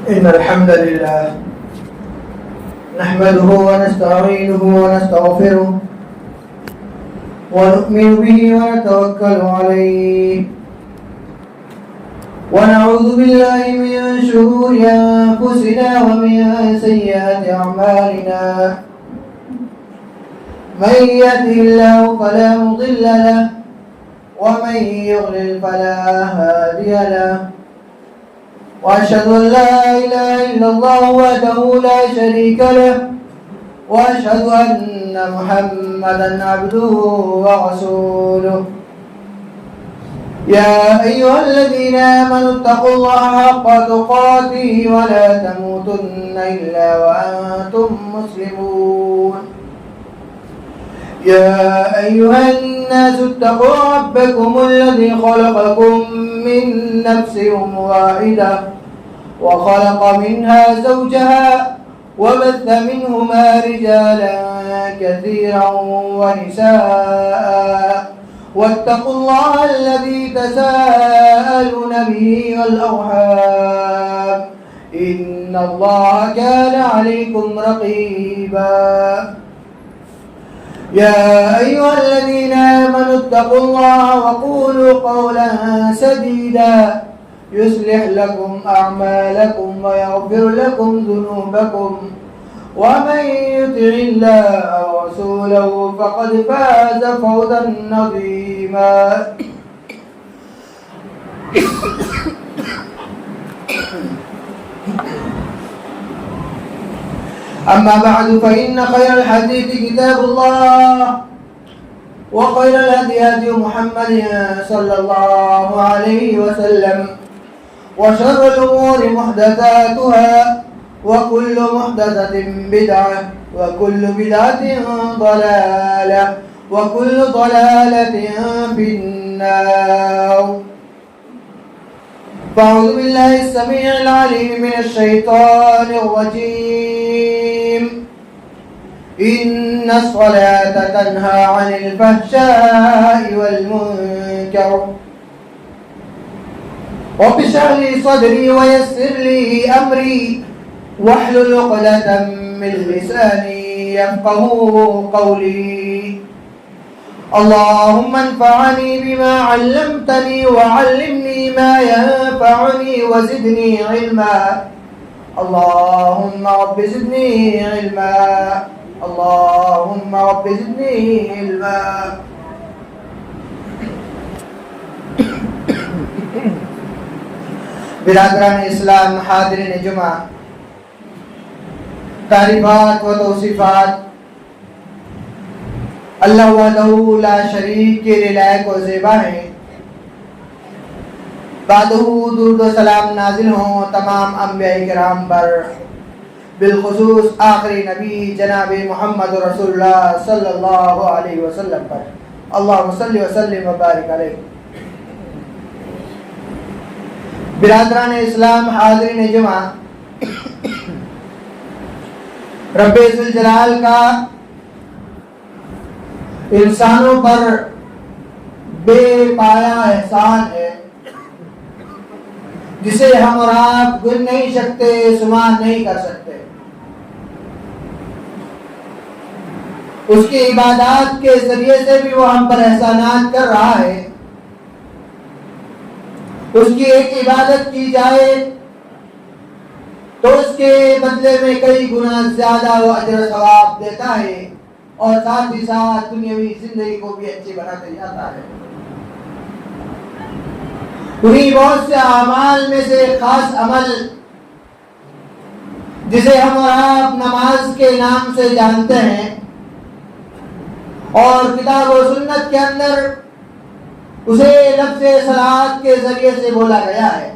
إن الحمد لله نحمده ونستعينه ونستغفره ونؤمن به ونتوكل عليه ونعوذ بالله من شرور أنفسنا ومن سيئات أعمالنا من يهده الله فلا مضل له ومن يضلل فلا هادي له وأشهد أن لا إله إلا الله وحده لا شريك له وأشهد أن محمدا عبده ورسوله يا أيها الذين آمنوا اتقوا الله حق تقاته ولا تموتن إلا وأنتم مسلمون يا أيها الناس اتقوا ربكم الذي خلقكم من نفس واحدة وخلق منها زوجها وبث منهما رجالا كثيرا ونساء واتقوا الله الذي تساءلون به والأرحام إن الله كان عليكم رقيبا يا أيها الذين آمنوا اتقوا الله وقولوا قولا سديدا يصلح لكم أعمالكم ويغفر لكم ذنوبكم ومن يطع الله ورسوله فقد فاز فوزا عظيما أما بعد فإن خير الحديث كتاب الله وخير الهدي هدي محمد صلى الله عليه وسلم وشر الأمور محدثاتها وكل محدثة بدعة وكل بدعة ضلالة وكل ضلالة في النار فأعوذ بالله السميع العليم من الشيطان الرجيم إن الصلاة تنهى عن الفحشاء والمنكر رب اشرح لي صدري ويسر لي أمري واحلل عقدة من لساني يفقهوا قولي اللهم انفعني بما علمتني وعلمني ما ينفعني وزدني علما اللهم رب زدني علما اللهم رب زدني علما برادران اسلام حاضرین جمعہ تعریفات و توصیفات اللہ وحدہ لا شریک کے لیے لائق و زیبا ہیں بعدہ درود و سلام نازل ہوں تمام انبیاء کرام پر بالخصوص آخری نبی جناب محمد رسول اللہ صلی اللہ علیہ وسلم پر اللہم صلی وسلم وبارک علیہ برادران اسلام حاضرین جمعہ رب ذوالجلال کا انسانوں پر بے پایا احسان ہے جسے ہم اور آپ گن نہیں سکتے شمار نہیں کر سکتے اس کی عبادات کے ذریعے سے بھی وہ ہم پر احسانات کر رہا ہے اس کی ایک عبادت کی جائے تو اس کے بدلے میں کئی گنا زیادہ وہ اجر و ثواب دیتا ہے اور ساتھ ہی ساتھ دنیاوی زندگی کو بھی اچھی بناتے جاتا ہے انہیں بہت سے اعمال میں سے خاص عمل جسے ہم اور آپ نماز کے نام سے جانتے ہیں اور کتاب و سنت کے اندر اسے لفظ صلاۃ کے ذریعے سے بولا گیا ہے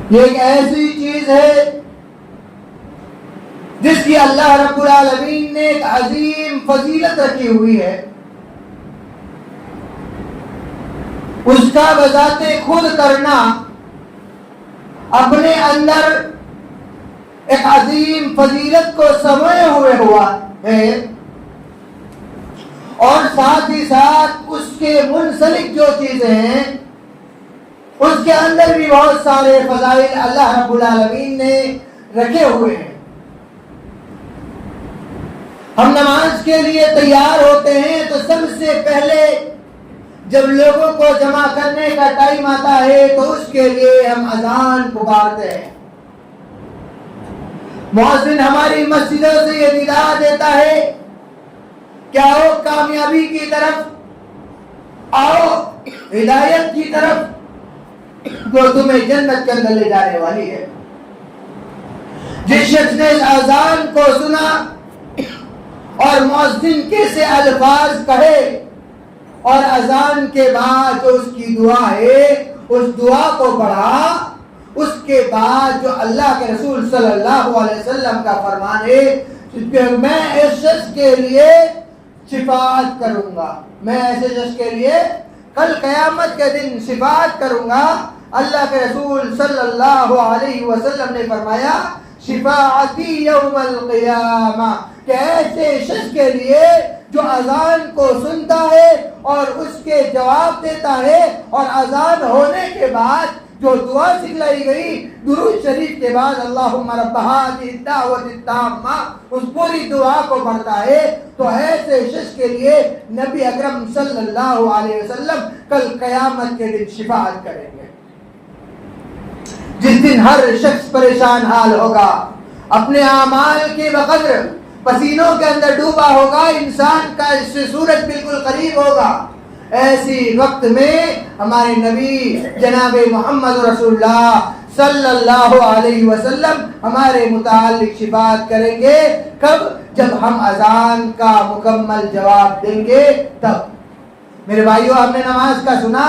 یہ ایک ایسی چیز ہے جس کی اللہ رب العالمین نے ایک عظیم فضیلت رکھی ہوئی ہے اس کا بذات خود کرنا اپنے اندر ایک عظیم فضیلت کو سموئے ہوئے ہوا ہے اور ساتھ ہی ساتھ اس کے منسلک جو چیزیں ہیں اس کے اندر بھی بہت سارے فضائل اللہ رب العالمین نے رکھے ہوئے ہیں۔ ہم نماز کے لیے تیار ہوتے ہیں تو سب سے پہلے جب لوگوں کو جمع کرنے کا ٹائم آتا ہے تو اس کے لیے ہم اذان پکارتے ہیں۔ مؤذن ہماری مسجدوں سے یہ ندا دیتا ہے کہ آؤ کامیابی کی طرف، آؤ ہدایت کی طرف، جو تمہیں جنت کے اندر لے جانے والی ہے۔ جس شخص نے اذان کو سنا اور مؤذن کے سے الفاظ کہے اور اذان کے بعد جو اس کی دعا ہے اس دعا کو پڑھا، اس کے بعد جو اللہ کے رسول صلی اللہ علیہ وسلم کا فرمان ہے کہ میں اس شخص کے لیے شفاعت کروں گا، میں ایسے شخص کے لیے کل قیامت کے دن شفاعت کروں گا۔ اللہ کے رسول صلی اللہ علیہ وسلم نے فرمایا شفاعتی یوم القیامہ، کہ ایسے شخص کے لیے جو اذان کو سنتا ہے اور اس کے جواب دیتا ہے اور اذان ہونے کے بعد جو دعا سکھلائی گئی درود شریف کے بعد اللہم رب ہذہ الدعوۃ التامہ، اس پوری دعا کو پڑھتا ہے، تو ایسے شخص کے لیے نبی اکرم صلی اللہ علیہ وسلم کل قیامت کے دن شفاعت کریں گے۔ جس دن ہر شخص پریشان حال ہوگا، اپنے اعمال کے بقدر پسینوں کے اندر ڈوبا ہوگا، انسان کا اس سے سورج بالکل قریب ہوگا، ایسی وقت میں ہمارے نبی جناب محمد رسول اللہ صلی اللہ علیہ وسلم ہمارے متعلق شفاعت کریں گے۔ کب؟ جب ہم اذان کا مکمل جواب دیں گے تب۔ میرے بھائیو، ہم نے نماز کا سنا،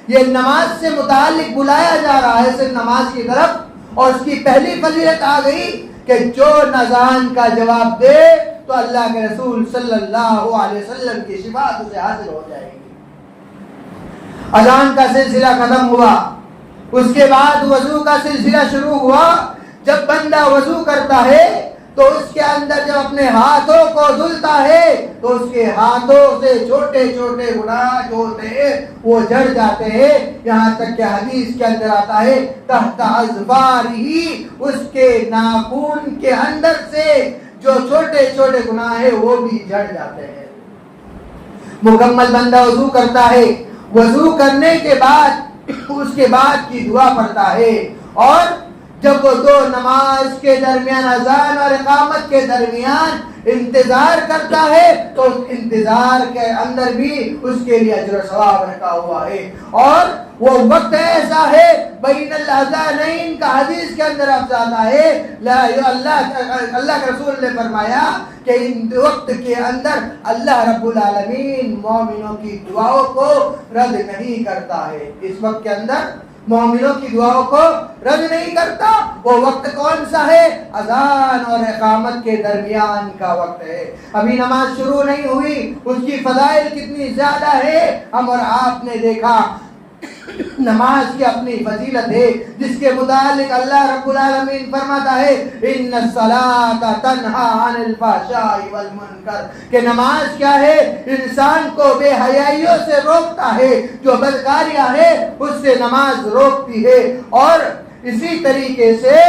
یہ نماز سے متعلق بلایا جا رہا ہے صرف نماز کی طرف، اور اس کی پہلی فضیلت آ گئی کہ جو اذان کا جواب دے تو اللہ کے رسول صلی اللہ علیہ وسلم کی شفاعت اسے حاصل ہو جائے گی۔ اذان کا سلسلہ ختم ہوا، اس کے بعد وضو کا سلسلہ شروع ہوا۔ جب بندہ وضو کرتا ہے تو اس کے اندر جب اپنے ہاتھوں کو دھلتا ہے تو اس کے ہاتھوں سے چھوٹے چھوٹے گناہ جو ہوتے ہیں وہ جھڑ جاتے ہیں، یہاں تک کہ حدیث کے اندر آتا ہے تحت اظفارہ، اس کے ناخن کے اندر سے جو چھوٹے چھوٹے گناہ ہیں وہ بھی جھڑ جاتے ہیں۔ مکمل بندہ وضو کرتا ہے، وضو کرنے کے بعد اس کے بعد کی دعا پڑھتا ہے، اور جب وہ دو نماز کے درمیان اذان اور اقامت کے درمیان انتظار کرتا ہے تو اس انتظار کے اندر بھی اس کے لیے اجر و ثواب رکھا ہوا ہے، اور وہ وقت ایسا ہے بین الاذانین کا حدیث کے اندر افضل آتا ہے، اللہ کے رسول نے فرمایا کہ ان وقت کے اندر اللہ رب العالمین مومنوں کی دعاؤں کو رد نہیں کرتا ہے۔ اس وقت کے اندر مومنوں کی دعاؤں کو رد نہیں کرتا۔ وہ وقت کون سا ہے؟ اذان اور اقامت کے درمیان کا وقت ہے۔ ابھی نماز شروع نہیں ہوئی، اس کی فضائل کتنی زیادہ ہے ہم اور آپ نے دیکھا۔ نماز کی اپنی فضیلت ہے جس کے متعلق اللہ رب العالمین فرماتا ہے ان الصلاۃ تنہی عن الفحشاء والمنکر، کہ نماز کیا ہے؟ انسان کو بے حیائیوں سے روکتا ہے، جو بدکاریاں ہیں اس سے نماز روکتی ہے۔ اور اسی طریقے سے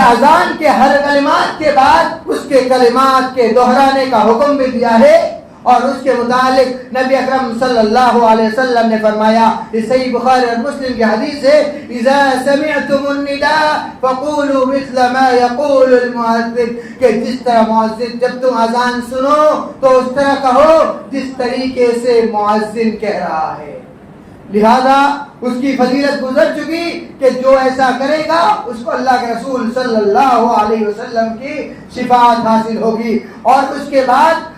اذان کے ہر کلمات کے بعد اس کے کلمات کے دہرانے کا حکم بھی دیا ہے، اور اس کے متعلق نبی اکرم صلی اللہ علیہ وسلم نے فرمایا، یہ صحیح بخاری اور مسلم کی حدیث ہے، اذا سمعتم النداء فقولوا مثل ما يقول المؤذن، کہ جس طرح مؤذن، جب تم اذان سنو تو اس طرح کہو جس طریقے سے مؤذن کہہ رہا ہے۔ لہذا اس کی فضیلت گزر چکی کہ جو ایسا کرے گا اس کو اللہ کے رسول صلی اللہ علیہ وسلم کی شفاعت حاصل ہوگی۔ اور اس کے بعد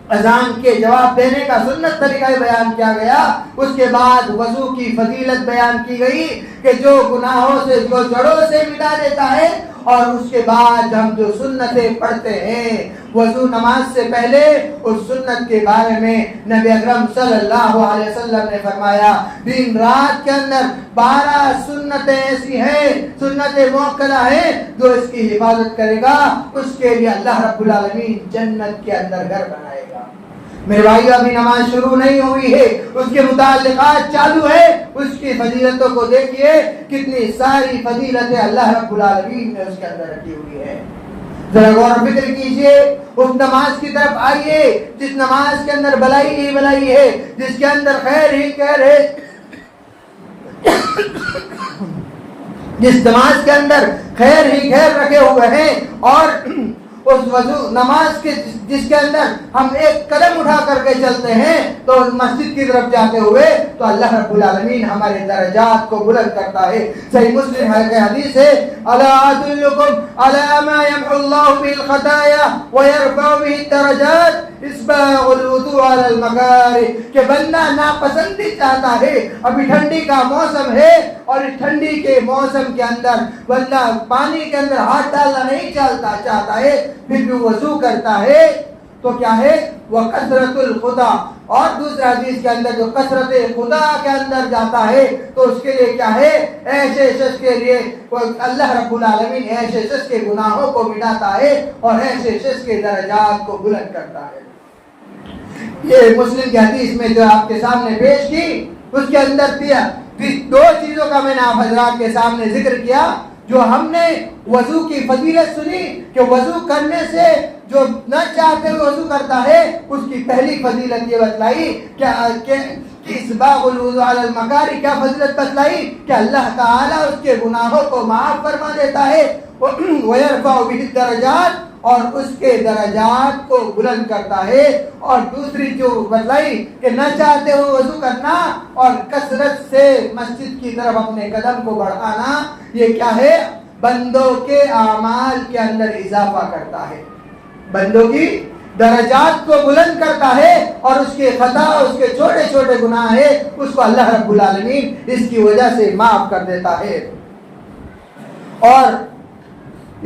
اذان کے جواب دینے کا سنت طریقہ بیان کیا گیا۔ اس کے بعد وضو کی فضیلت بیان کی گئی کہ جو گناہوں سے، جو جڑوں سے مٹا دیتا ہے، اور اس کے بعد ہم جو سنتیں پڑھتے ہیں وضو نماز سے پہلے، اس سنت کے بارے میں نبی اکرم صلی اللہ علیہ وسلم نے فرمایا دن رات کے اندر 12 سنتیں ایسی ہیں، سنتیں موکلہ ہیں، جو اس کی حفاظت کرے گا اس کے لیے اللہ رب العالمین جنت کے اندر گھر بنائے گا۔ میرے بھائی ابھی نماز شروع نہیں ہوئی ہے، اس کے متعلقات چالو ہے، اس کی فضیلتوں کو دیکھیے، کتنی ساری فضیلتیں اللہ رب العالمین نے اس کے اندر رکھی ہوئی ہے۔ ذرا غور و فکر کیجئے، اس نماز کی طرف آئیے جس نماز کے اندر بھلائی ہی بھلائی ہے، جس کے اندر خیر ہی خیر ہے، جس نماز کے اندر خیر ہی خیر رکھے ہوئے ہیں، اور اس وضو نماز کے جس کے اندر ہم ایک قدم اٹھا کر کے چلتے ہیں تو مسجد کی طرف جاتے ہوئے تو اللہ رب العالمین ہمارے درجات کو بلند کرتا ہے۔ صحیح مسلم ہے کہ حدیث ہے، الا ادلکم علی ما یمحو اللہ بہ الخطایا ویرفع بہ الدرجات اسباغ الوضوء علی المکارہ، کہ بندہ ناپسندی چاہتا ہے، ابھی ٹھنڈی کا موسم ہے اور اس ٹھنڈی کے موسم کے اندر بندہ پانی کے اندر ہاتھ ڈالنا نہیں چاہتا ہے، پھر بھی وضو کرتا ہے تو کیا ہے وہ کثرت الخدا، اور دوسرا حدیث کے اندر جو کثرت خدا کے اندر جاتا ہے تو اس کے لیے کیا ہے، ایسے شخص کے لیے اللہ رب العالمین ایسے شخص کے گناہوں کو مٹاتا ہے اور ایسے شخص کے درجات کو بلند کرتا ہے۔ یہ مسلم کی حدیث میں جو آپ کے سامنے پیش کی، اس کے اندر دو چیزوں کا میں نے آپ حضرات کے سامنے ذکر کیا۔ جو ہم نے وضو کی فضیلت سنی کہ وضو کرنے سے جو نہ چاہتے ہوئے وضو کرتا ہے، اس کی پہلی فضیلت یہ بتلائی کہ اسباغ الوضوء علی المکارہ، کیا فضیلت بتلائی کہ اللہ تعالیٰ اس کے گناہوں کو معاف فرما دیتا ہے، ویرفع بہ الدرجات، اور اس کے درجات کو بلند کرتا ہے۔ اور دوسری جو بتلائی کہ نہ چاہتے ہوئے وضو کرنا اور کثرت سے مسجد کی طرف اپنے قدم کو بڑھانا، یہ کیا ہے، بندوں کے اعمال کے اندر اضافہ کرتا ہے، بندوں کی درجات کو بلند کرتا ہے، اور اس کے خطا، اس کے چھوٹے چھوٹے گناہ ہے، اس کو اللہ رب العالمین اس کی وجہ سے معاف کر دیتا ہے۔ اور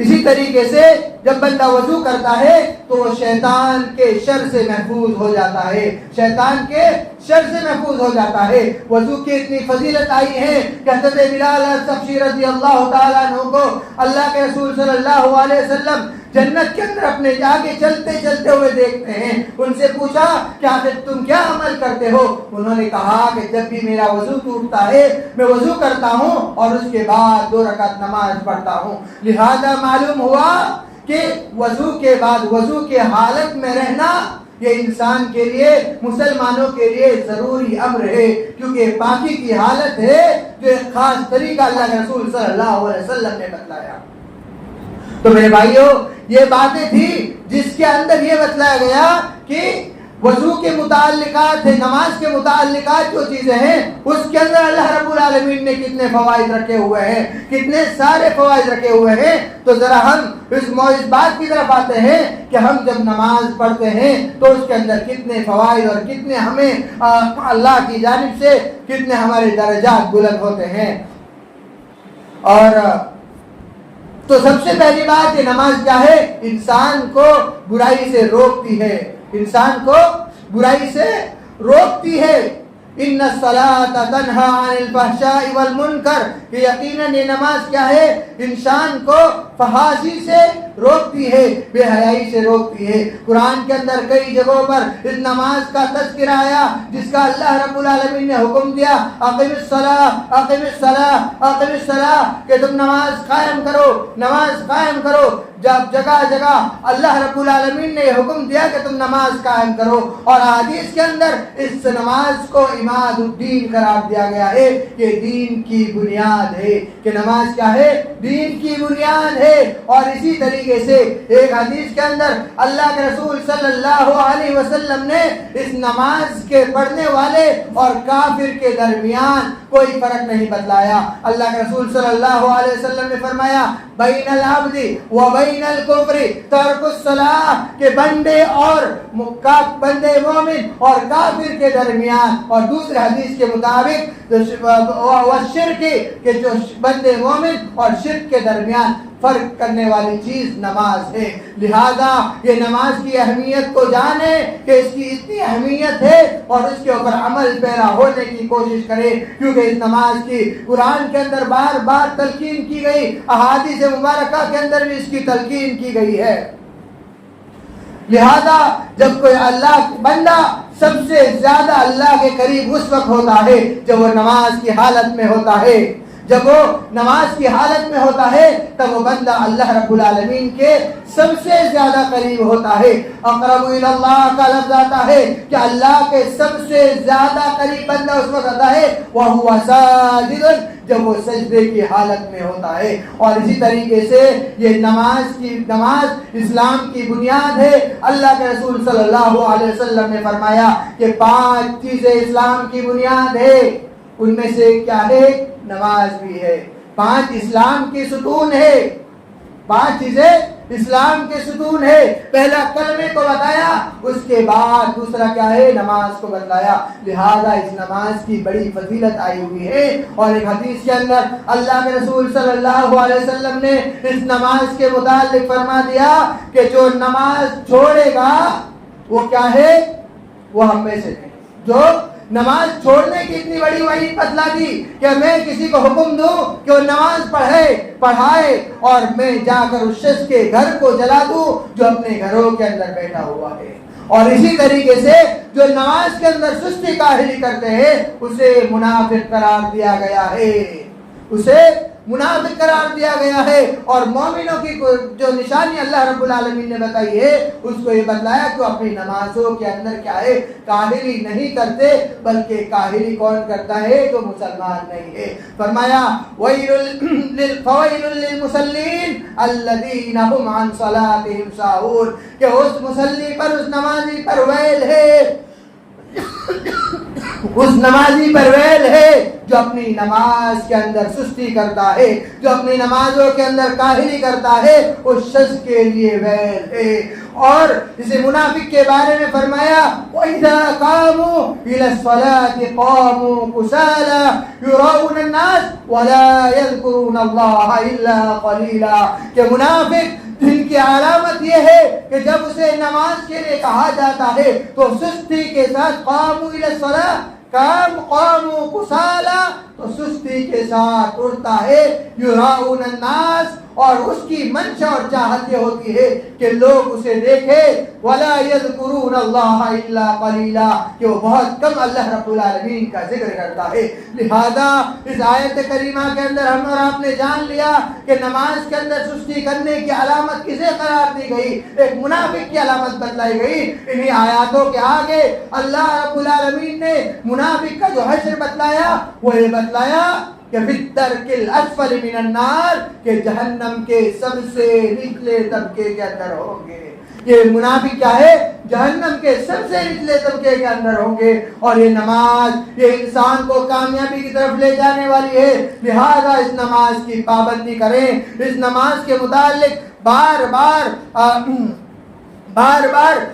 اسی طریقے سے جب بندہ وضو کرتا ہے تو وہ شیطان کے شر سے محفوظ ہو جاتا ہے، شیطان کے شر سے محفوظ ہو جاتا ہے۔ وضو کی اتنی فضیلت آئی ہے کہ حضرت بلال حبشی رضی اللہ تعالیٰ عنہ کو اللہ کے رسول صلی اللہ علیہ وسلم جنت کے اندر اپنے آگے چلتے چلتے ہوئے دیکھتے ہیں۔ ان سے پوچھا کہ آخر تم کیا عمل کرتے ہو؟ انہوں نے کہا کہ جب بھی میرا وضو ٹوٹتا ہے میں وضو کرتا ہوں اور اس کے بعد 2 رکعت نماز پڑھتا ہوں۔ لہذا معلوم ہوا کہ وضو کے بعد وضو کے حالت میں رہنا یہ انسان کے لیے، مسلمانوں کے لیے ضروری امر ہے، کیونکہ پاکی کی حالت ہے جو ایک خاص طریقہ اللہ کے رسول صلی اللہ علیہ وسلم نے بتلایا۔ تو میرے بھائیوں، یہ باتیں تھی جس کے اندر یہ بتلایا گیا کہ وضو کے متعلقات ہے، نماز کے متعلقات جو چیزیں ہیں اس کے اندر اللہ رب العالمین نے کتنے فوائد رکھے ہوئے ہیں، کتنے سارے فوائد رکھے ہوئے ہیں۔ تو ذرا ہم اس بات کی طرف آتے ہیں کہ ہم جب نماز پڑھتے ہیں تو اس کے اندر کتنے فوائد اور کتنے ہمیں اللہ کی جانب سے کتنے ہمارے درجات بلند ہوتے ہیں۔ اور تو سب سے پہلی بات یہ نماز کیا ہے، انسان کو برائی سے روکتی ہے، انسان کو برائی سے روکتی ہے۔ ان الصلاۃ تنہی عن الفحشاء والمنکر، کہ یقیناً یہ نماز کیا ہے، انسان کو فحاشی سے روکتی ہے، بے حیائی سے روکتی ہے۔ قرآن کے اندر کئی جگہوں پر اس نماز کا تذکرہ آیا جس کا اللہ رب العالمین نے حکم دیا، اقم الصلاۃ اقم الصلاۃ اقم الصلاۃ، کہ تم نماز قائم کرو، نماز قائم کرو۔ جب جگہ جگہ اللہ رب العالمین نے یہ حکم دیا کہ تم نماز قائم کرو، اور حدیث کے اندر اس نماز کو عماد الدین قرار دیا گیا ہے، یہ دین کی بنیاد ہے، کہ نماز کیا ہے، دین کی بنیاد ہے۔ اور اسی طریقے سے ایک حدیث کے اندر اللہ کے رسول صلی اللہ علیہ وسلم نے اس نماز کے پڑھنے والے اور کافر کے درمیان کوئی فرق نہیں بتلایا۔ اللہ کے رسول صلی اللہ علیہ وسلم نے فرمایا، بین العبد و بین الکفر ترک الصلاۃ، کہ بندے مومن اور کافر کے درمیان، اور دوسرے حدیث کے مطابق والشرک، کہ جو بندے مومن اور شرک کے درمیان فرق کرنے والی چیز نماز ہے۔ لہذا یہ نماز کی اہمیت کو جانیں کہ اس کی اتنی اہمیت ہے، اور اس کے اوپر عمل پیرا ہونے کی کوشش کریں، کیونکہ اس نماز کی قرآن کے اندر بار بار تلقین کی گئی، احادیث مبارکہ کے اندر بھی اس کی تلقین کی گئی ہے۔ لہذا جب کوئی اللہ بندہ سب سے زیادہ اللہ کے قریب اس وقت ہوتا ہے جب وہ نماز کی حالت میں ہوتا ہے، جب وہ نماز کی حالت میں ہوتا ہے تب وہ بندہ اللہ رب العالمین کے سب سے زیادہ قریب ہوتا ہے۔ اقرب الی اللہ کا لفظ آتا ہے کہ اللہ کے سب سے زیادہ قریب بندہ اس وقت آتا ہے وَهُوَ سَاجِدٌ، جب وہ سجدے کی حالت میں ہوتا ہے۔ اور اسی طریقے سے یہ نماز اسلام کی بنیاد ہے۔ اللہ کے رسول صلی اللہ علیہ وسلم نے فرمایا کہ 5 چیزیں اسلام کی بنیاد ہے، ان میں سے کیا ہے؟ نماز بھی ہے۔ 5 اسلام کی ستون ہے، 5 چیزیں اسلام کے ستون ہے۔ پہلا کلمے کو بتایا، اس کے بعد دوسرا کیا ہے؟ نماز کو بتلایا۔ لہذا اس نماز کی بڑی فضیلت آئی ہوئی ہے۔ اور ایک حدیث کے اندر اللہ کے رسول صلی اللہ علیہ وسلم نے اس نماز کے متعلق فرما دیا کہ جو نماز چھوڑے گا وہ کیا ہے؟ وہ ہم میں سے نہیں۔ جو نماز چھوڑنے کی اتنی بڑی وعید بتلا دی کہ میں کسی کو حکم دوں کہ وہ نماز پڑھائے اور میں جا کر اس شخص کے گھر کو جلا دوں جو اپنے گھروں کے اندر بیٹھا ہوا ہے۔ اور اسی طریقے سے جو نماز کے اندر سستی کاہلی کرتے ہیں اسے منافق قرار دیا گیا ہے، اسے منافق قرار دیا گیا ہے۔ اور مومنوں کی جو نشانی اللہ رب العالمین نے بتائی ہے اس کو یہ بتلایا کہ اپنی نمازوں کے اندر کیا ہے؟ کاہلی نہیں کرتے، بلکہ کاہلی کون کرتا ہے؟ جو مسلمان نہیں ہے۔ فرمایا فویل للمصلین الذین هم عن صلاتهم ساہون، کہ اس مصلی پر، اس نمازی پر ویل ہے، اس نمازی پر ویل ہے جو اپنی نماز کے اندر سستی کرتا ہے، جو اپنی نمازوں کے اندر کاہلی کرتا ہے، اس شخص کے لیے ویل ہے۔ اور اسے منافق کے بارے میں فرمایا وَإِذَا قَامُوا إِلَى الصَّلَاةِ قَامُوا كُسَالَى يُرَاءُونَ النَّاسَ وَلَا يَذْكُرُونَ اللَّهَ إِلَّا قَلِيلًا، کہ منافق جن کی علامت یہ ہے کہ جب اسے نماز کے لیے کہا جاتا ہے تو سستی کے ساتھ قاموا الی الصلاۃ، قاموا کسالى، تو سستی کے ساتھ اٹھتا ہے، یراؤن الناس، اور اس کی منشا اور چاہت یہ ہوتی ہے کہ لوگ اسے دیکھیں، ولا یذکرون اللہ الا قلیلا، کہ وہ بہت کم اللہ رب العالمین کا ذکر کرتا ہے۔ لہذا اس آیت کریمہ کے اندر ہم اور آپ نے جان لیا کہ نماز کے اندر سستی کرنے کی علامت کسے قرار دی گئی؟ ایک منافق کی علامت بتلائی گئی۔ انہی آیاتوں کے آگے اللہ رب العالمین نے منافق کا جو حشر بتلایا وہ یہ بتلایا کہ فی الدرک الاسفل من النار، کہ جہنم کے سب سے نچلے طبقے کے اندر ہوں گے۔ یہ منافق کیا ہے؟ جہنم کے سب سے نچلے طبقے کے اندر ہوں گے۔ اور یہ نماز یہ انسان کو کامیابی کی طرف لے جانے والی ہے۔ لہذا اس نماز کی پابندی کریں۔ اس نماز کے متعلق بار بار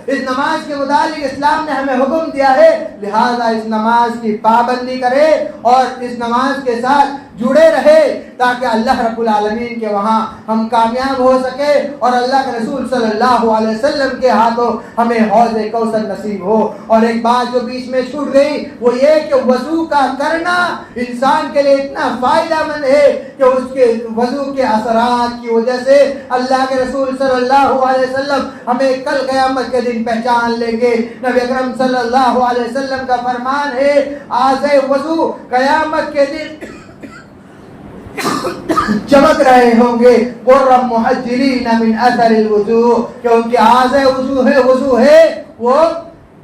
اس نماز کے متعلق اسلام نے ہمیں حکم دیا ہے، لہذا اس نماز کی پابندی کرے اور اس نماز کے ساتھ جڑے رہے تاکہ اللہ رب العالمین کے وہاں ہم کامیاب ہو سکے اور اللہ کے رسول صلی اللہ علیہ وسلم کے ہاتھوں ہمیں حوض کوثر نصیب ہو۔ اور ایک بات جو بیچ میں چھوٹ گئی وہ یہ کہ وضو کا کرنا انسان کے لیے اتنا فائدہ مند ہے کہ اس کے وضو کے اثرات کی وجہ سے اللہ کے رسول صلی اللہ علیہ وسلم ہمیں کل قیامت کے دن پہچان لیں گے۔ نبی اکرم صلی اللہ علیہ وسلم کا فرمان ہے آز وضو قیامت کے دن چمک رہے ہوں گے، غرم محجلین من اثر الوضوء، کہ ان کے آز وضو ہے وہ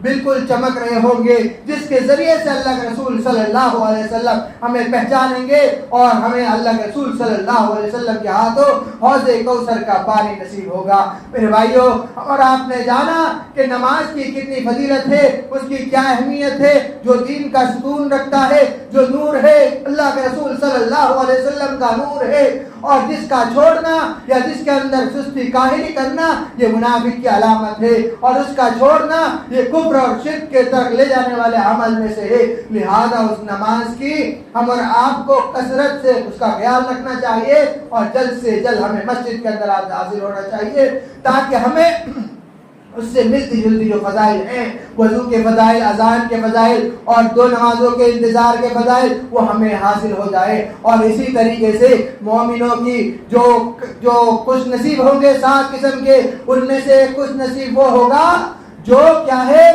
بالکل چمک رہے ہوں گے، جس کے ذریعے سے اللہ کے رسول صلی اللہ علیہ وسلم ہمیں پہچانیں گے اور ہمیں اللہ کے رسول صلی اللہ علیہ وسلم کے ہاتھوں حوض کوثر کا پانی نصیب ہوگا۔ میرے بھائیوں، اور آپ نے جانا کہ نماز کی کتنی فضیلت ہے، اس کی کیا اہمیت ہے، جو دین کا ستون رکھتا ہے، جو نور ہے، اللہ کے رسول صلی اللہ علیہ وسلم کا نور ہے، اور جس کا چھوڑنا یا جس کے اندر سستی کاہلی کرنا یہ منافق کی علامت ہے، اور اس کا چھوڑنا یہ کفر اور شرک کے طرف لے جانے والے عمل میں سے ہے۔ لہذا اس نماز کی ہم اور آپ کو کثرت سے اس کا خیال رکھنا چاہیے اور جلد سے جلد ہمیں مسجد کے اندر حاضر ہونا چاہیے تاکہ ہمیں اس سے ملتی جلتی جو فضائل ہیں، وضو کے فضائل، اذان کے فضائل اور 2 نمازوں کے انتظار کے فضائل، وہ ہمیں حاصل ہو جائے۔ اور اسی طریقے سے مومنوں کی جو خوش نصیب ہوں گے 7 قسم کے، ان میں سے ایک خوش نصیب وہ ہوگا جو کیا ہے،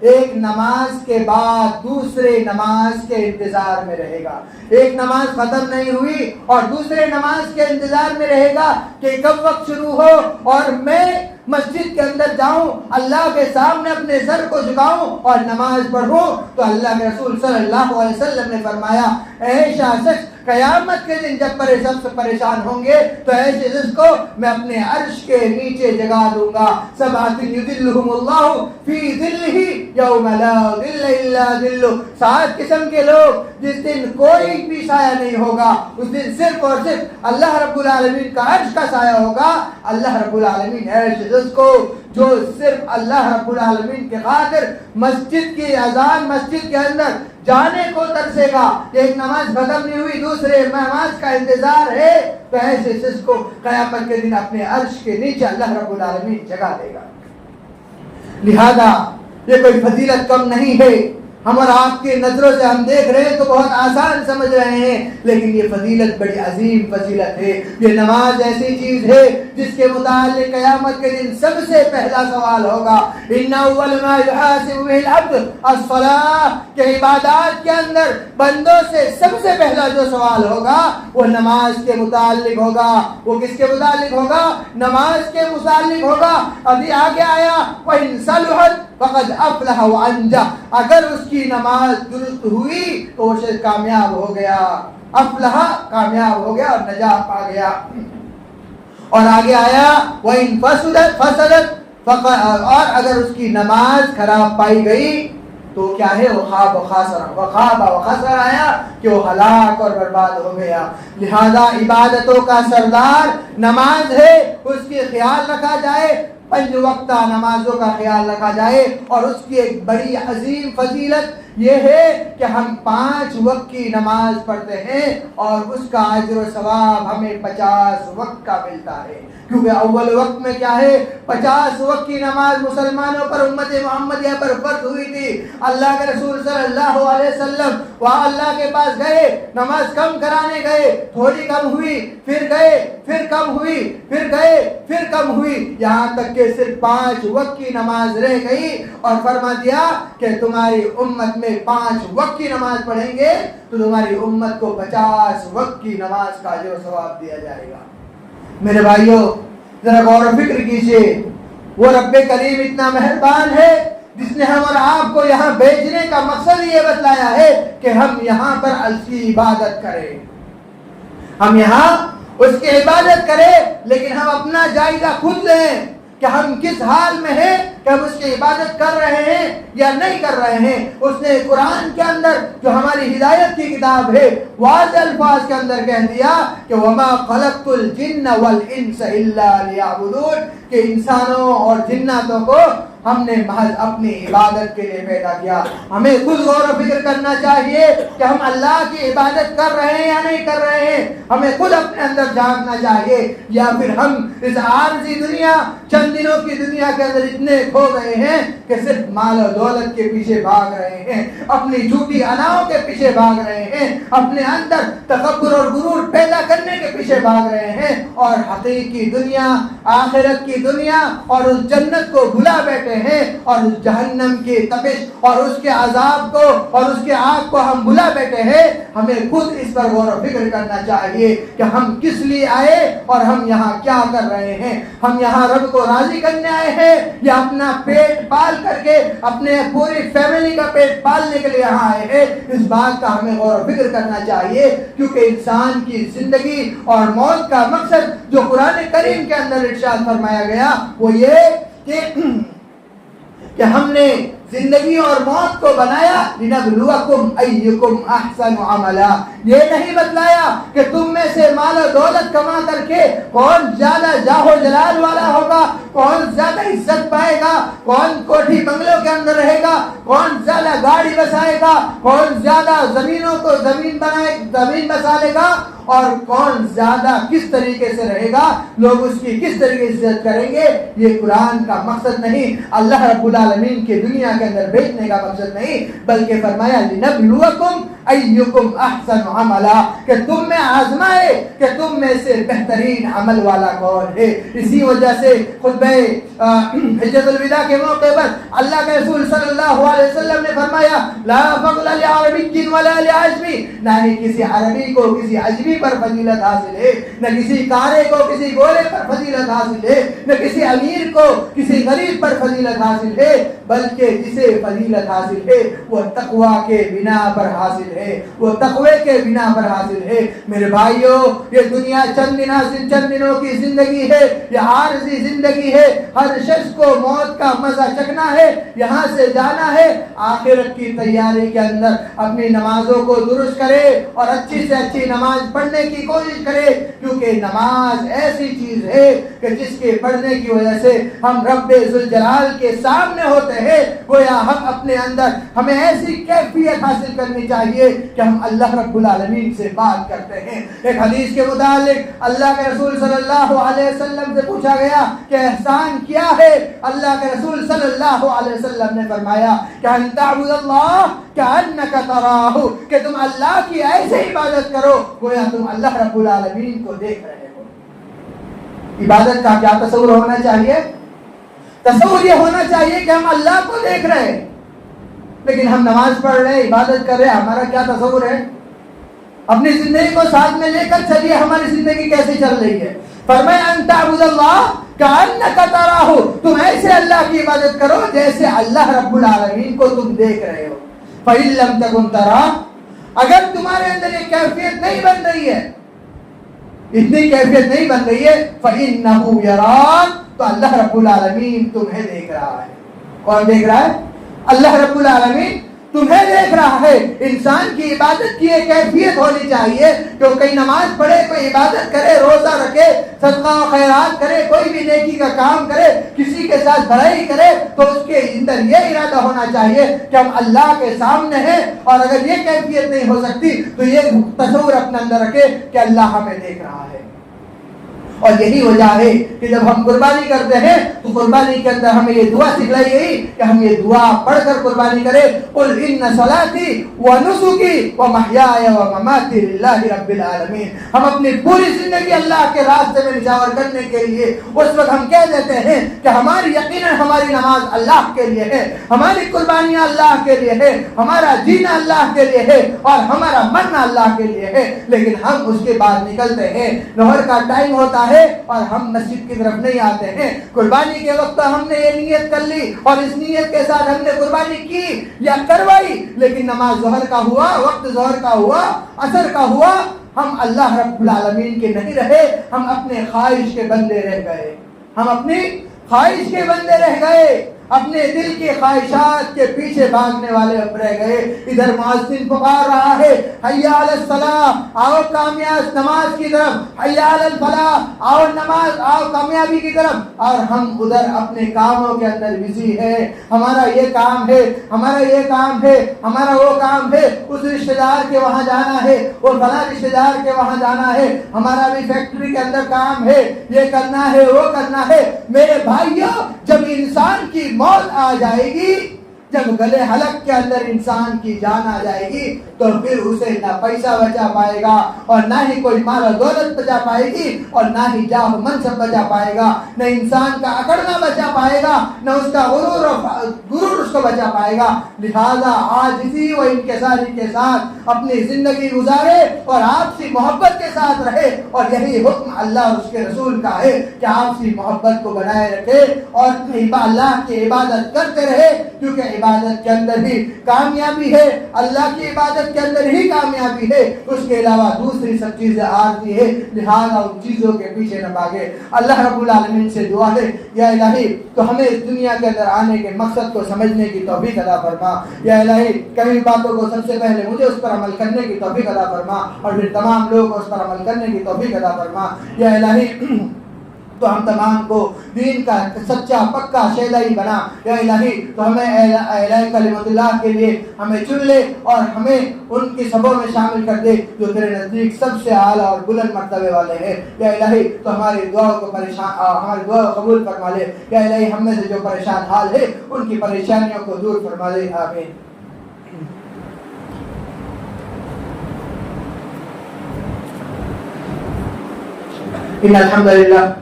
ایک نماز کے بعد دوسرے نماز کے انتظار میں رہے گا۔ ایک نماز ختم نہیں ہوئی اور دوسرے نماز کے انتظار میں رہے گا کہ کب وقت شروع ہو اور میں مسجد کے اندر جاؤں، اللہ کے سامنے اپنے سر کو جھکاؤں اور نماز پڑھوں۔ تو اللہ کے رسول صلی اللہ علیہ وسلم نے فرمایا، ایسا شخص قیامت کے دن جب سب سے پریشان ہوں گے تو ایسے شخص کو میں اپنے عرش کے نیچے جگا دوں گا۔ سبعۃ یذلھم اللہ فی ظلہ یوم لا ظل الا ظلہ، 7 قسم کے لوگ جس دن کوئی بھی سایہ نہیں ہوگا، اس دن صرف اور صرف اللہ رب العالمین کا عرش کا سایہ ہوگا۔ اللہ رب العالمین ایسے شخص کو جو صرف اللہ رب العالمین کے خاطر مسجد کی اذان، مسجد کے اندر جانے کو ترسے گا، ایک نماز ختم نہیں ہوئی دوسرے نماز کا انتظار ہے، تو ایسے شخص کو قیامت کے دن اپنے عرش کے نیچے اللہ رب العالمین جگہ دے گا۔ لہذا یہ کوئی فضیلت کم نہیں ہے، ہم اور آپ کی نظروں سے ہم دیکھ رہے ہیں تو بہت آسان سمجھ رہے ہیں، لیکن یہ فضیلت بڑی عظیم فضیلت ہے۔ یہ نماز ایسی چیز ہے جس کے متعلق قیامت کے دن سب سے پہلا سوال ہوگا، ان اول ما یحاسب به العبد الصلاۃ، کہ عبادات کے اندر بندوں سے سب سے پہلا جو سوال ہوگا وہ نماز کے متعلق ہوگا۔ وہ کس کے متعلق ہوگا؟ نماز کے متعلق ہوگا۔ ابھی آگے آیا وَإِن صَلُحَتْ فَقَدْ أَفْلَحَ وَأَنجَحَ، اگر اس کی نماز درست ہوئی تو وہ شخص کامیاب ہو گیا، افلح کامیاب ہو گیا اور نجات پا گیا۔ اور آگے آیا وَإِن فَسَدَتْ اور اگر اس کی نماز خراب پائی گئی تو کیا ہے، وہ خواب و خسر آیا کہ وہ ہلاک اور برباد ہو گیا۔ لہذا عبادتوں کا سردار نماز ہے، اس کی خیال رکھا جائے، 5 وقتہ نمازوں کا خیال رکھا جائے۔ اور اس کی ایک بڑی عظیم فضیلت یہ ہے کہ ہم 5 وقت کی نماز پڑھتے ہیں اور اس کا اجر و ثواب ہمیں 50 وقت کا ملتا ہے، کیونکہ اول وقت میں کیا ہے، 50 وقت کی نماز مسلمانوں پر، امت محمدیہ پر فرض ہوئی تھی۔ اللہ کے رسول صلی اللہ علیہ وسلم وہاں اللہ کے پاس گئے، نماز کم کرانے گئے، تھوڑی کم ہوئی، پھر گئے، پھر کم ہوئی، پھر گئے، پھر کم ہوئی، یہاں تک کہ صرف 5 وقت کی نماز رہ گئی، اور فرما دیا کہ تمہاری امت میں 5 وقت کی نماز پڑھیں گے تو تمہاری امت کو 50 وقت کی نماز کا اجر و ثواب دیا جائے گا۔ میرے بھائیوں ذرا غور و فکر کیجئے، وہ رب کریم اتنا مہربان ہے جس نے ہم اور آپ کو یہاں بھیجنے کا مقصد یہ بتلایا ہے کہ ہم یہاں پر اس کی عبادت کریں، ہم یہاں اس کی عبادت کریں، لیکن ہم اپنا جائزہ خود لیں کہ ہم کس حال میں ہیں، کہ ہم اس کی عبادت کر رہے ہیں یا نہیں کر رہے ہیں۔ اس نے قرآن کے اندر جو ہماری ہدایت کی کتاب ہے واضح الفاظ کے اندر کہہ دیا کہ وَمَا خَلَقْتُ الْجِنَّ وَالْإِنسَ إِلَّا لِيَعْبُدُونَ، کہ انسانوں اور جناتوں کو ہم نے محض اپنی عبادت کے لیے پیدا کیا۔ ہمیں خود غور و فکر کرنا چاہیے کہ ہم اللہ کی عبادت کر رہے ہیں یا نہیں کر رہے ہیں، ہمیں خود اپنے اندر جھانکنا چاہیے، یا پھر ہم اس عارضی دنیا، چند دنوں کی دنیا کے اندر اتنے کھو گئے ہیں کہ صرف مال و دولت کے پیچھے بھاگ رہے ہیں، اپنی جھوٹی اناؤں کے پیچھے بھاگ رہے ہیں، اپنے اندر تکبر اور غرور پیدا کرنے کے پیچھے بھاگ رہے ہیں، اور حقیقی دنیا، آخرت کی دنیا اور اس جنت کو بھلا بیٹھے ہیں، اور اس جہنم کی تپش اور اس کے عذاب کو اور اس کے آگ کو ہم بھلا بیٹھے ہیں۔ ہمیں خود اس پر غور و فکر کرنا چاہیے کہ ہم کس لیے آئے اور ہم یہاں کیا کر رہے ہیں۔ ہم یہاں رب کو راضی کرنے آئے ہیں یا اپنا پیٹ پال کر کے اپنے پوری فیملی کا پیٹ پالنے کے لیے یہاں آئے ہیں؟ اس بات کا ہمیں غور و فکر کرنا چاہیے، کیونکہ انسان کی زندگی اور موت کا مقصد جو قرآن کریم کے اندر ارشاد فرمایا گیا وہ یہ کہ ہم نے زندگی اور موت کو بنایا لنبلوکم ایکم احسن عملا، یہ نہیں بتلایا کہ تم میں سے مال و دولت کما کر کے کون زیادہ جاہ و جلال والا ہوگا، کون زیادہ عزت پائے گا، کون کوٹھی بنگلوں کے اندر رہے گا، کون زیادہ گاڑی بسائے گا، کون زیادہ زمینوں کو زمین بسا لے گا، اور کون زیادہ کس طریقے سے رہے گا، لوگ اس کی کس طریقے سے عزت کریں گے۔ یہ قرآن کا مقصد نہیں، اللہ رب العالمین کے دنیا کے اندر بھیجنے کا مقصد نہیں، بلکہ فرمایا لنبلوکم ایکم احسن عملا، کہ تم میں آزمائے کہ تم میں سے بہترین عمل والا کون ہے۔ اسی وجہ سے خطبہ حجۃ الوداع کے موقع پر اللہ کے رسول صلی اللہ علیہ وسلم نے فرمایا لا فضل لعربی ولا لعجمی، نہ ہی کسی عربی کو کسی عجمی پر فضیلت حاصل ہے، نہ کسی کارے کو کسی گورے پر فضیلت حاصل ہے، نہ کسی امیر کو کسی غریب پر فضیلت حاصل ہے، بلکہ جسے فضیلت حاصل ہے وہ تقوی کے بنا پر حاصل ہے، وہ تقوی کے بنا پر حاصل ہے۔ میرے بھائیوں، یہ دنیا چند دنوں کی زندگی ہے، یہ عارضی زندگی ہے، ہر شخص کو موت کا مزہ چکھنا ہے، یہاں سے جانا ہے۔ آخرت کی تیاری کے اندر اپنی نمازوں کو درست کرے اور اچھی سے اچھی نماز پڑھنے کی کوشش کرے، کیونکہ نماز ایسی چیز ہے کہ جس کے پڑھنے کی وجہ سے ہم رب ذوالجلال کے سامنے ہوتے ہیں۔ گویا ہم اپنے اندر ہمیں ایسی کیفیت حاصل کرنی چاہیے کہ ہم اللہ رب العالمین سے بات کرتے ہیں۔ ایک حدیث کے متعلق اللہ کے رسول صلی اللہ علیہ وسلم سے پوچھا گیا کہ احسان کیا ہے؟ اللہ کے رسول صلی اللہ علیہ وسلم نے فرمایا کہ ان تعبد اللہ کأنک تراہ، کہ تم اللہ کی ایسے عبادت کرو گویا تم اللہ رب العالمین کو دیکھ رہے ہو۔ عبادت کا کیا تصور ہونا چاہیے؟ تصور یہ ہونا چاہیے کہ ہم اللہ کو دیکھ رہے ہیں، لیکن ہم نماز پڑھ رہے ہیں، عبادت کر رہے ہیں، ہمارا کیا تصور ہے؟ اپنی زندگی کو ساتھ میں لے کر چلیے، ہماری زندگی کیسے چل رہی ہے؟ فرمایا ان تعبد اللہ کأنک تراہ، تم ایسے اللہ کی عبادت کرو جیسے اللہ رب العالمین کو تم دیکھ رہے ہو۔ فإن لم تکن تراہ، اگر تمہارے اندر یہ کیفیت نہیں بن رہی ہے، اتنی کیفیت نہیں بن رہی ہے، فإنہ یراک، تو اللہ رب العالمین تمہیں دیکھ رہا ہے۔ کون دیکھ رہا ہے؟ اللہ رب العالمین تمہیں دیکھ رہا ہے۔ انسان کی عبادت کی ایک کیفیت ہونی چاہیے کہ وہ کوئی نماز پڑھے، کوئی عبادت کرے، روزہ رکھے، صدقہ و خیرات کرے، کوئی بھی نیکی کا کام کرے، کسی کے ساتھ بھلائی کرے، تو اس کے اندر یہ ارادہ ہونا چاہیے کہ ہم اللہ کے سامنے ہیں، اور اگر یہ کیفیت نہیں ہو سکتی تو یہ تصور اپنے اندر رکھے کہ اللہ ہمیں دیکھ رہا ہے۔ اور یہی وجہ ہے کہ جب ہم قربانی کرتے ہیں تو قربانی کے اندر ہمیں یہ دعا سکھلائی گئی کہ ہم یہ دعا پڑھ کر قربانی کریں، قل ان صلاتی ونسکی ومحیای ومماتی للہ رب العالمین۔ ہم اپنی پوری زندگی اللہ کے راستے میں نچھاور کرنے کے لیے اس وقت ہم کہہ دیتے ہیں کہ ہماری یقیناً ہماری نماز اللہ کے لیے ہے، ہماری قربانیاں اللہ کے لیے ہے، ہمارا جینا اللہ کے لیے ہے، اور ہمارا مرنا اللہ کے لیے ہے، لیکن ہم اس کے بعد نکلتے ہیں، ظہر کا ٹائم ہوتا ہے اور ہم مسجد کی طرف نہیں آتے ہیں۔ قربانی کے وقت ہم نے یہ نیت کر لی اور اس نیت کے ساتھ ہم نے قربانی کی یا کروائی، لیکن نماز ظہر کا ہوا، وقت ظہر کا ہوا، عصر کا ہوا، ہم اللہ رب العالمین کے نہیں رہے، ہم اپنے خواہش کے بندے رہ گئے، ہم اپنی خواہش کے بندے رہ گئے، اپنے دل کی خواہشات کے پیچھے بھاگنے والے اب رہ گئے۔ ادھر مؤذن پکار رہا ہے حی علی الصلاۃ، آؤ کامیاب نماز کی طرف، حی علی الفلاح، آؤ نماز، آؤ کامیابی کی طرف، اور ہم ادھر اپنے کاموں کے اندر بزی ہے، ہمارا یہ کام ہے، ہمارا یہ کام ہے، ہمارا وہ کام ہے، اس رشتہ دار کے وہاں جانا ہے، وہ فلاں رشتہ دار کے وہاں جانا ہے، ہمارا بھی فیکٹری کے اندر کام ہے، یہ کرنا ہے، وہ کرنا ہے۔ میرے بھائیوں، جب انسان کی موت آ جائے گی، جب گلے حلق کے اندر انسان کی جان آ جائے گی، تو پھر اسے نہ پیسہ بچا پائے گا، اور نہ ہی کوئی مال و دولت بچا پائے گی، اور نہ ہی جاہ و منصب بچا پائے گا، نہ انسان کا اکڑنا بچا پائے گا، نہ اس کا غرور اس کو بچا پائے گا۔ لہذا عاجزی و انکساری کے ساتھ اپنی زندگی گزارے اور آپسی محبت کے ساتھ رہے، اور یہی حکم اللہ اور اس کے رسول کا ہے کہ آپسی محبت کو بنائے رکھے اور اللہ کی عبادت کرتے رہے، کیونکہ عبادت کے اندر ہی کامیابی ہے، اللہ کی عبادت کے اندر ہی کامیابی ہے، اس کے علاوہ دوسری سب چیزیں آتی ہے، لہذا ان چیزوں کے پیچھے نہ بھاگے۔ اللہ رب العالمین سے دعا ہے یا الہی تو ہمیں اس دنیا کے اندر آنے کے مقصد کو سمجھنے کی توفیق عطا فرما، یا الہی کئی باتوں کو سب سے پہلے مجھے اس پر عمل کرنے کی توفیق عطا فرما اور پھر تمام لوگوں کو اس پر عمل کرنے کی توفیق عطا فرما، یا الہی تو ہم تمام کو دین کا سچا پکا شیدائی بنا، یا الہی تو ہمیں اعلاء کلمت اللہ کے لیے ہمیں چن لے اور ہمیں ان کی سبوں میں شامل کر دے جو تیرے نزدیک سب سے اعلیٰ اور بلند مرتبے والے ہیں، یا الہی تو ہماری دعاؤں کو ہماری دعا قبول فرما لے، یا الہی ہم میں سے جو پریشان حال ہے ان کی پریشانیوں کو دور فرما لے، آمین۔ ان الحمد لله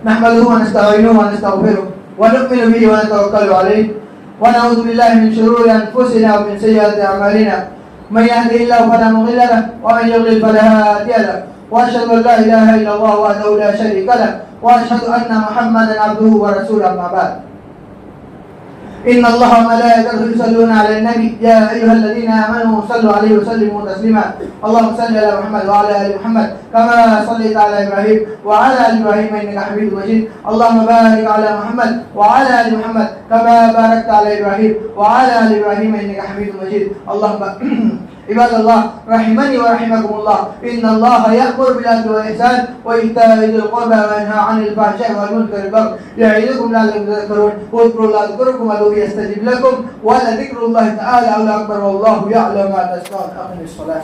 نحمده ونستعينه ونستغفره ونؤمن به ونتوكل عليه ونعوذ بالله من شرور انفسنا ومن سيئات اعمالنا، من يهده الله فلا مضل له ومن يضلل فلا هادي له، واشهد ان لا اله الا الله وحده لا شريك له، واشهد ان محمدا عبده ورسوله، اما بعد، ان الله وملائكته يصلون على النبي يا ايها الذين امنوا صلوا عليه وسلموا تسليما، اللهم صل على محمد وعلى ال محمد كما صليت على ابراهيم وعلى ال ابراهيم انك حميد مجيد، اللهم بارك على محمد وعلى ال محمد كما باركت على ابراهيم وعلى ال ابراهيم انك حميد مجيد، اللهم عباد الله رحمني ورحمكم الله، ان الله يأمر بالعدل والاحسان وايتاء ذي القربى وينهى عن الفحشاء والمنكر والبغي يعظكم لعلكم تذكرون، واذكروا الله يذكركم وادعوه يستجب لكم ولذكر الله تعالى اكبر والله يعلم ما تصنعون، اقم الصلاة.